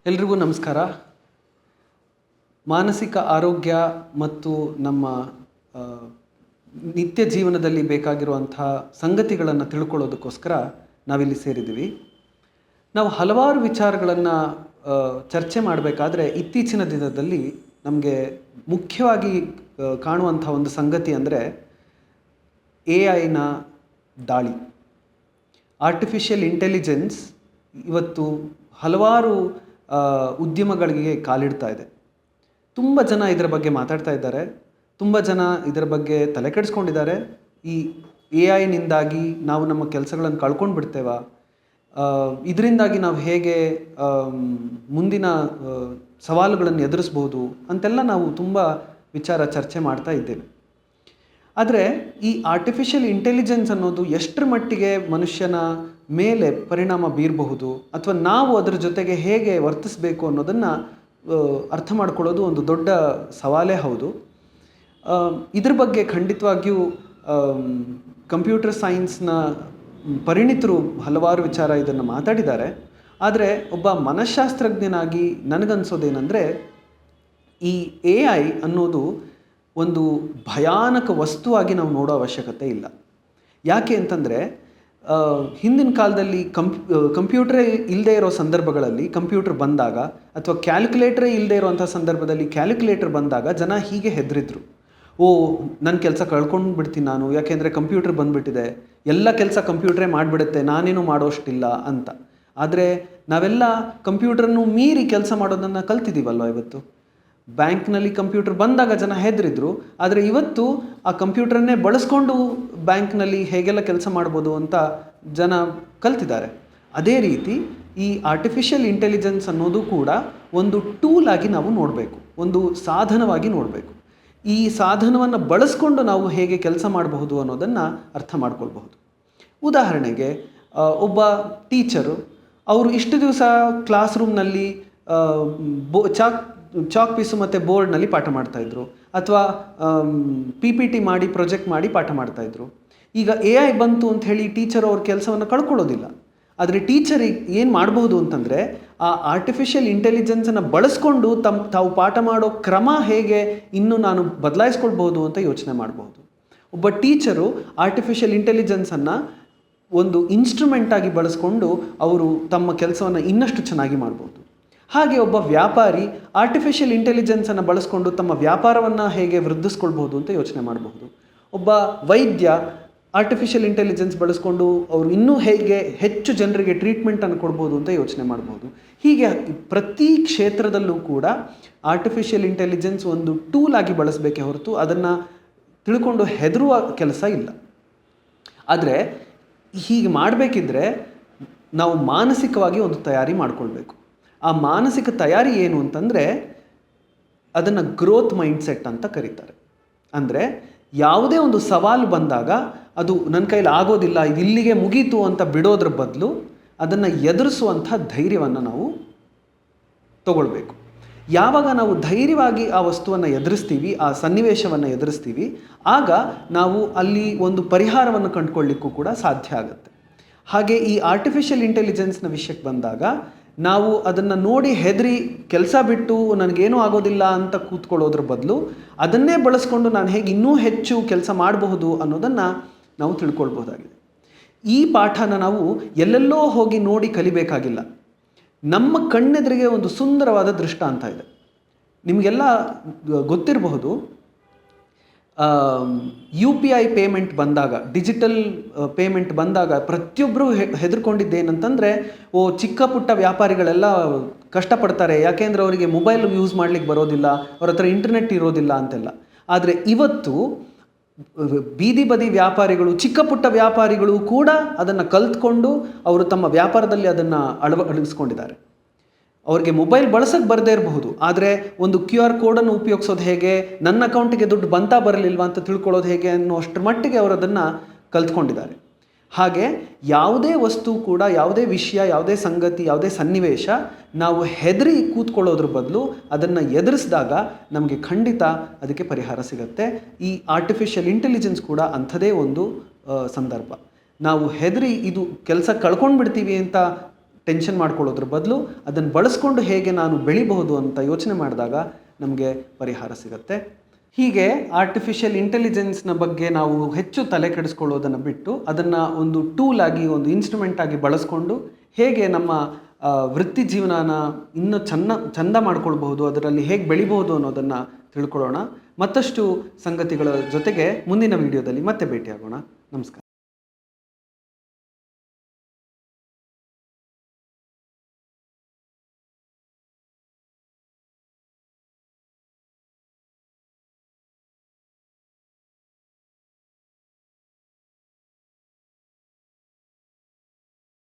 ಎಲ್ರಿಗೂ ನಮಸ್ಕಾರ. ಮಾನಸಿಕ ಆರೋಗ್ಯ ಮತ್ತು ನಮ್ಮ ಆ, ನಿತ್ಯ ಜೀವನದಲ್ಲಿ ಬೇಕಾಗಿರುವಂಥ ಸಂಗತಿಗಳನ್ನು ತಿಳ್ಕೊಳ್ಳೋದಕ್ಕೋಸ್ಕರ ನಾವಿಲ್ಲಿ ಸೇರಿದ್ದೀವಿ. ನಾವು ಹಲವಾರು ವಿಚಾರಗಳನ್ನು ಚರ್ಚೆ ಮಾಡಬೇಕಾದ್ರೆ ಇತ್ತೀಚಿನ ದಿನದಲ್ಲಿ ನಮಗೆ ಮುಖ್ಯವಾಗಿ ಕಾಣುವಂಥ ಒಂದು ಸಂಗತಿ ಅಂದರೆ AI ದಾಳಿ. ಆರ್ಟಿಫಿಷಿಯಲ್ ಇಂಟೆಲಿಜೆನ್ಸ್ ಇವತ್ತು ಹಲವಾರು ಉದ್ಯಮಗಳಿಗೆ ಕಾಲಿಡ್ತಾ ಇದೆ. ತುಂಬ ಜನ ಇದರ ಬಗ್ಗೆ ಮಾತಾಡ್ತಾ ಇದ್ದಾರೆ, ತುಂಬ ಜನ ಇದರ ಬಗ್ಗೆ ತಲೆ ಕೆಡಿಸ್ಕೊಂಡಿದ್ದಾರೆ. ಈ AI ನಾವು ನಮ್ಮ ಕೆಲಸಗಳನ್ನು ಕಳ್ಕೊಂಡು ಬಿಡ್ತೇವಾ, ಇದರಿಂದಾಗಿ ನಾವು ಹೇಗೆ ಮುಂದಿನ ಸವಾಲುಗಳನ್ನು ಎದುರಿಸ್ಬೋದು ಅಂತೆಲ್ಲ ನಾವು ತುಂಬ ವಿಚಾರ ಚರ್ಚೆ ಮಾಡ್ತಾ ಇದ್ದೇವೆ. ಆದರೆ ಈ ಆರ್ಟಿಫಿಷಿಯಲ್ ಇಂಟೆಲಿಜೆನ್ಸ್ ಅನ್ನೋದು ಎಷ್ಟರ ಮಟ್ಟಿಗೆ ಮನುಷ್ಯನ ಮೇಲೆ ಪರಿಣಾಮ ಬೀರಬಹುದು ಅಥವಾ ನಾವು ಅದರ ಜೊತೆಗೆ ಹೇಗೆ ವರ್ತಿಸಬೇಕು ಅನ್ನೋದನ್ನು ಅರ್ಥ ಮಾಡ್ಕೊಳ್ಳೋದು ಒಂದು ದೊಡ್ಡ ಸವಾಲೇ ಹೌದು. ಇದ್ರ ಬಗ್ಗೆ ಖಂಡಿತವಾಗಿಯೂ ಕಂಪ್ಯೂಟರ್ ಸೈನ್ಸ್ನ ಪರಿಣಿತರು ಹಲವಾರು ವಿಚಾರ ಇದನ್ನು ಮಾತಾಡಿದ್ದಾರೆ. ಆದರೆ ಒಬ್ಬ ಮನಃಶಾಸ್ತ್ರಜ್ಞನಾಗಿ ನನಗನ್ಸೋದೇನೆಂದರೆ, ಈ AI ಅನ್ನೋದು ಒಂದು ಭಯಾನಕ ವಸ್ತುವಾಗಿ ನಾವು ನೋಡೋ ಅವಶ್ಯಕತೆ ಇಲ್ಲ. ಯಾಕೆ ಅಂತಂದರೆ, ಹಿಂದಿನ ಕಾಲದಲ್ಲಿ ಕಂಪ್ಯೂಟ್ರೇ ಇಲ್ಲದೆ ಇರೋ ಸಂದರ್ಭಗಳಲ್ಲಿ ಕಂಪ್ಯೂಟರ್ ಬಂದಾಗ ಅಥವಾ ಕ್ಯಾಲ್ಕುಲೇಟ್ರೇ ಇಲ್ಲದೆ ಇರೋವಂಥ ಸಂದರ್ಭದಲ್ಲಿ ಕ್ಯಾಲ್ಕುಲೇಟರ್ ಬಂದಾಗ ಜನ ಹೀಗೆ ಹೆದರಿದ್ರು. ನನ್ನ ಕೆಲಸ ಕಳ್ಕೊಂಡು ಬಿಡ್ತೀನಿ ನಾನು, ಯಾಕೆಂದರೆ ಕಂಪ್ಯೂಟರ್ ಬಂದುಬಿಟ್ಟಿದೆ, ಎಲ್ಲ ಕೆಲಸ ಕಂಪ್ಯೂಟ್ರೇ ಮಾಡಿಬಿಡುತ್ತೆ, ನಾನೇನು ಮಾಡೋಷ್ಟಿಲ್ಲ ಅಂತ. ಆದರೆ ನಾವೆಲ್ಲ ಕಂಪ್ಯೂಟ್ರನ್ನು ಮೀರಿ ಕೆಲಸ ಮಾಡೋದನ್ನು ಕಲ್ತಿದ್ದೀವಲ್ವ. ಇವತ್ತು ಬ್ಯಾಂಕ್ನಲ್ಲಿ ಕಂಪ್ಯೂಟರ್ ಬಂದಾಗ ಜನ ಹೆದರಿದ್ರು, ಆದರೆ ಇವತ್ತು ಆ ಕಂಪ್ಯೂಟರನ್ನೇ ಬಳಸ್ಕೊಂಡು ಬ್ಯಾಂಕ್ನಲ್ಲಿ ಹೇಗೆಲ್ಲ ಕೆಲಸ ಮಾಡ್ಬೋದು ಅಂತ ಜನ ಕಲ್ತಿದ್ದಾರೆ. ಅದೇ ರೀತಿ ಈ ಆರ್ಟಿಫಿಷಿಯಲ್ ಇಂಟೆಲಿಜೆನ್ಸ್ ಅನ್ನೋದು ಕೂಡ ಒಂದು ಟೂಲ್ ಆಗಿ ನಾವು ನೋಡಬೇಕು, ಒಂದು ಸಾಧನವಾಗಿ ನೋಡಬೇಕು. ಈ ಸಾಧನವನ್ನು ಬಳಸ್ಕೊಂಡು ನಾವು ಹೇಗೆ ಕೆಲಸ ಮಾಡಬಹುದು ಅನ್ನೋದನ್ನು ಅರ್ಥ ಮಾಡ್ಕೊಳ್ಬಹುದು. ಉದಾಹರಣೆಗೆ ಒಬ್ಬ ಟೀಚರು, ಅವರು ಇಷ್ಟು ದಿವಸ ಕ್ಲಾಸ್ ರೂಮ್ನಲ್ಲಿ ಚಾಕ್ ಪೀಸು ಮತ್ತು ಬೋರ್ಡ್ನಲ್ಲಿ ಪಾಠ ಮಾಡ್ತಾಯಿದ್ರು, ಅಥವಾ PPT ಮಾಡಿ ಪ್ರೊಜೆಕ್ಟ್ ಮಾಡಿ ಪಾಠ ಮಾಡ್ತಾಯಿದ್ರು. ಈಗ AI ಬಂತು ಅಂತ ಹೇಳಿ ಟೀಚರ್ ಅವ್ರ ಕೆಲಸವನ್ನು ಕಳ್ಕೊಳ್ಳೋದಿಲ್ಲ. ಆದರೆ ಟೀಚರಿಗೆ ಏನು ಮಾಡಬಹುದು ಅಂತಂದರೆ, ಆ ಆರ್ಟಿಫಿಷಿಯಲ್ ಇಂಟೆಲಿಜೆನ್ಸನ್ನು ಬಳಸ್ಕೊಂಡು ತಾವು ಪಾಠ ಮಾಡೋ ಕ್ರಮ ಹೇಗೆ ಇನ್ನೂ ನಾನು ಬದಲಾಯಿಸ್ಕೊಳ್ಬೋದು ಅಂತ ಯೋಚನೆ ಮಾಡಬಹುದು. ಒಬ್ಬ ಟೀಚರು ಆರ್ಟಿಫಿಷಿಯಲ್ ಇಂಟೆಲಿಜೆನ್ಸನ್ನು ಒಂದು ಇನ್ಸ್ಟ್ರೂಮೆಂಟಾಗಿ ಬಳಸ್ಕೊಂಡು ಅವರು ತಮ್ಮ ಕೆಲಸವನ್ನು ಇನ್ನಷ್ಟು ಚೆನ್ನಾಗಿ ಮಾಡ್ಬೋದು. ಹಾಗೆ ಒಬ್ಬ ವ್ಯಾಪಾರಿ ಆರ್ಟಿಫಿಷಿಯಲ್ ಇಂಟೆಲಿಜೆನ್ಸನ್ನು ಬಳಸ್ಕೊಂಡು ತಮ್ಮ ವ್ಯಾಪಾರವನ್ನು ಹೇಗೆ ವೃದ್ಧಿಸ್ಕೊಳ್ಬೋದು ಅಂತ ಯೋಚನೆ ಮಾಡಬಹುದು. ಒಬ್ಬ ವೈದ್ಯ ಆರ್ಟಿಫಿಷಿಯಲ್ ಇಂಟೆಲಿಜೆನ್ಸ್ ಬಳಸ್ಕೊಂಡು ಅವರು ಇನ್ನೂ ಹೇಗೆ ಹೆಚ್ಚು ಜನರಿಗೆ ಟ್ರೀಟ್ಮೆಂಟನ್ನು ಕೊಡ್ಬೋದು ಅಂತ ಯೋಚನೆ ಮಾಡ್ಬೋದು. ಹೀಗೆ ಪ್ರತಿ ಕ್ಷೇತ್ರದಲ್ಲೂ ಕೂಡ ಆರ್ಟಿಫಿಷಿಯಲ್ ಇಂಟೆಲಿಜೆನ್ಸ್ ಒಂದು ಟೂಲ್ ಆಗಿ ಬಳಸಬೇಕೇ ಹೊರತು ಅದನ್ನು ತಿಳ್ಕೊಂಡು ಹೆದರುವ ಕೆಲಸ ಇಲ್ಲ. ಆದರೆ ಹೀಗೆ ಮಾಡಬೇಕಿದ್ರೆ ನಾವು ಮಾನಸಿಕವಾಗಿ ಒಂದು ತಯಾರಿ ಮಾಡಿಕೊಳ್ಬೇಕು. ಆ ಮಾನಸಿಕ ತಯಾರಿ ಏನು ಅಂತಂದರೆ, ಅದನ್ನು ಗ್ರೋತ್ ಮೈಂಡ್ಸೆಟ್ ಅಂತ ಕರೀತಾರೆ. ಅಂದರೆ ಯಾವುದೇ ಒಂದು ಸವಾಲು ಬಂದಾಗ ಅದು ನನ್ನ ಕೈಲಿ ಆಗೋದಿಲ್ಲ, ಇದು ಇಲ್ಲಿಗೆ ಮುಗೀತು ಅಂತ ಬಿಡೋದ್ರ ಬದಲು ಅದನ್ನು ಎದುರಿಸುವಂಥ ಧೈರ್ಯವನ್ನು ನಾವು ತಗೊಳ್ಬೇಕು. ಯಾವಾಗ ನಾವು ಧೈರ್ಯವಾಗಿ ಆ ವಸ್ತುವನ್ನು ಎದುರಿಸ್ತೀವಿ, ಆ ಸನ್ನಿವೇಶವನ್ನು ಎದುರಿಸ್ತೀವಿ, ಆಗ ನಾವು ಅಲ್ಲಿ ಒಂದು ಪರಿಹಾರವನ್ನು ಕಂಡುಕೊಳ್ಳಿಕ್ಕೂ ಕೂಡ ಸಾಧ್ಯ ಆಗುತ್ತೆ. ಹಾಗೆ ಈ ಆರ್ಟಿಫಿಷಿಯಲ್ ಇಂಟೆಲಿಜೆನ್ಸ್ನ ವಿಷಯಕ್ಕೆ ಬಂದಾಗ ನಾವು ಅದನ್ನು ನೋಡಿ ಹೆದರಿ ಕೆಲಸ ಬಿಟ್ಟು ನನಗೇನೂ ಆಗೋದಿಲ್ಲ ಅಂತ ಕೂತ್ಕೊಳ್ಳೋದ್ರ ಬದಲು ಅದನ್ನೇ ಬಳಸ್ಕೊಂಡು ನಾನು ಹೇಗೆ ಇನ್ನೂ ಹೆಚ್ಚು ಕೆಲಸ ಮಾಡಬಹುದು ಅನ್ನೋದನ್ನು ನಾವು ತಿಳ್ಕೊಳ್ಬೋದಾಗಿದೆ. ಈ ಪಾಠನ ನಾವು ಎಲ್ಲೆಲ್ಲೋ ಹೋಗಿ ನೋಡಿ ಕಲಿಬೇಕಾಗಿಲ್ಲ. ನಮ್ಮ ಕಣ್ಣೆದುರಿಗೆ ಒಂದು ಸುಂದರವಾದ ದೃಷ್ಟಾಂತ ಇದೆ. ನಿಮಗೆಲ್ಲ ಗೊತ್ತಿರಬಹುದು, UPI ಪೇಮೆಂಟ್ ಬಂದಾಗ, ಡಿಜಿಟಲ್ ಪೇಮೆಂಟ್ ಬಂದಾಗ ಪ್ರತಿಯೊಬ್ಬರು ಹೆದರ್ಕೊಂಡಿದ್ದೇನಂತಂದರೆ, ಚಿಕ್ಕ ಪುಟ್ಟ ವ್ಯಾಪಾರಿಗಳೆಲ್ಲ ಕಷ್ಟಪಡ್ತಾರೆ, ಯಾಕೆಂದರೆ ಅವರಿಗೆ ಮೊಬೈಲ್ ಯೂಸ್ ಮಾಡಲಿಕ್ಕೆ ಬರೋದಿಲ್ಲ, ಅವ್ರ ಹತ್ರ ಇಂಟರ್ನೆಟ್ ಇರೋದಿಲ್ಲ ಅಂತೆಲ್ಲ. ಆದರೆ ಇವತ್ತು ಬೀದಿ ಬದಿ ವ್ಯಾಪಾರಿಗಳು, ಚಿಕ್ಕ ಪುಟ್ಟ ವ್ಯಾಪಾರಿಗಳು ಕೂಡ ಅದನ್ನು ಕಲ್ತ್ಕೊಂಡು ಅವರು ತಮ್ಮ ವ್ಯಾಪಾರದಲ್ಲಿ ಅದನ್ನು ಅಳವಡಿಸ್ಕೊಂಡಿದ್ದಾರೆ. ಅವ್ರಿಗೆ ಮೊಬೈಲ್ ಬಳಸೋಕ್ಕೆ ಬರದೇ ಇರಬಹುದು, ಆದರೆ ಒಂದು QR ಕೋಡನ್ನು ಉಪಯೋಗಿಸೋದು ಹೇಗೆ, ನನ್ನ ಅಕೌಂಟಿಗೆ ದುಡ್ಡು ಬಂತಾ ಬರಲಿಲ್ವಾ ಅಂತ ತಿಳ್ಕೊಳ್ಳೋದು ಹೇಗೆ ಅನ್ನೋ ಅಷ್ಟರ ಮಟ್ಟಿಗೆ ಅವರು ಅದನ್ನು ಕಲ್ತ್ಕೊಂಡಿದ್ದಾರೆ. ಹಾಗೆ ಯಾವುದೇ ವಸ್ತು ಕೂಡ, ಯಾವುದೇ ವಿಷಯ, ಯಾವುದೇ ಸಂಗತಿ, ಯಾವುದೇ ಸನ್ನಿವೇಶ ನಾವು ಹೆದರಿ ಕೂತ್ಕೊಳ್ಳೋದ್ರ ಬದಲು ಅದನ್ನು ಎದುರಿಸಿದಾಗ ನಮಗೆ ಖಂಡಿತ ಅದಕ್ಕೆ ಪರಿಹಾರ ಸಿಗುತ್ತೆ. ಈ ಆರ್ಟಿಫಿಷಿಯಲ್ ಇಂಟೆಲಿಜೆನ್ಸ್ ಕೂಡ ಅಂಥದೇ ಒಂದು ಸಂದರ್ಭ. ನಾವು ಹೆದರಿ ಇದು ಕೆಲಸ ಕಳ್ಕೊಂಡು ಬಿಡ್ತೀವಿ ಅಂತ ಟೆನ್ಷನ್ ಮಾಡ್ಕೊಳ್ಳೋದ್ರ ಬದಲು ಅದನ್ನು ಬಳಸ್ಕೊಂಡು ಹೇಗೆ ನಾನು ಬೆಳಿಬಹುದು ಅಂತ ಯೋಚನೆ ಮಾಡಿದಾಗ ನಮಗೆ ಪರಿಹಾರ ಸಿಗುತ್ತೆ. ಹೀಗೆ ಆರ್ಟಿಫಿಷಿಯಲ್ ಇಂಟೆಲಿಜೆನ್ಸ್ನ ಬಗ್ಗೆ ನಾವು ಹೆಚ್ಚು ತಲೆ ಕೆಡಿಸ್ಕೊಳ್ಳೋದನ್ನು ಬಿಟ್ಟು ಅದನ್ನು ಒಂದು ಟೂಲ್ ಆಗಿ, ಒಂದು ಇನ್ಸ್ಟ್ರೂಮೆಂಟ್ ಆಗಿ ಬಳಸ್ಕೊಂಡು ಹೇಗೆ ನಮ್ಮ ವೃತ್ತಿ ಜೀವನನ ಇನ್ನೂ ಚಂದ ಮಾಡ್ಕೊಳ್ಬಹುದು, ಅದರಲ್ಲಿ ಹೇಗೆ ಬೆಳಿಬಹುದು ಅನ್ನೋದನ್ನು ತಿಳ್ಕೊಳ್ಳೋಣ. ಮತ್ತಷ್ಟು ಸಂಗತಿಗಳ ಜೊತೆಗೆ ಮುಂದಿನ ವಿಡಿಯೋದಲ್ಲಿ ಮತ್ತೆ ಭೇಟಿಯಾಗೋಣ. ನಮಸ್ಕಾರ.